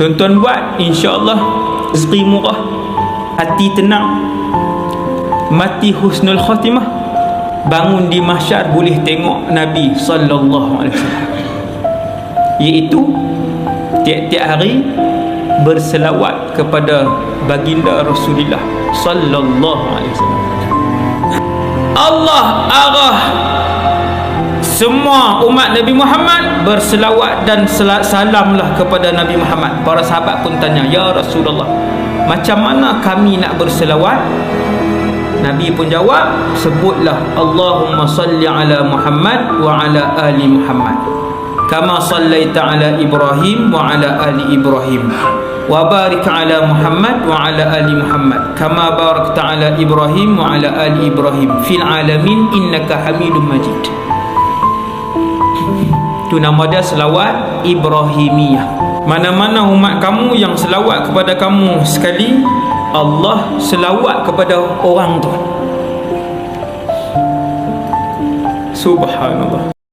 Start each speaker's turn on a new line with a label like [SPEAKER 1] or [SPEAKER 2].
[SPEAKER 1] Tuan-tuan buat, insya-Allah rezeki murah, hati tenang, mati husnul khatimah, bangun di mahsyar boleh tengok Nabi sallallahu alaihi wasallam. Iaitu tiap-tiap hari berselawat kepada baginda Rasulullah sallallahu alaihi wasallam. Allah arah semua umat Nabi Muhammad berselawat dan salamlah kepada Nabi Muhammad. Para sahabat pun tanya, ya Rasulullah, macam mana kami nak berselawat? Nabi pun jawab, sebutlah Allahumma salli ala Muhammad wa ala ali Muhammad kama sallaita ala Ibrahim wa ala ali Ibrahim wa barik ala Muhammad wa ala ali Muhammad kama barakta ala Ibrahim wa ala ali Ibrahim fil alamin innaka Hamidum Majid. Itu nama dia selawat Ibrahimiyah. Mana-mana umat kamu yang selawat kepada kamu sekali, Allah selawat kepada orang tu. Subhanallah.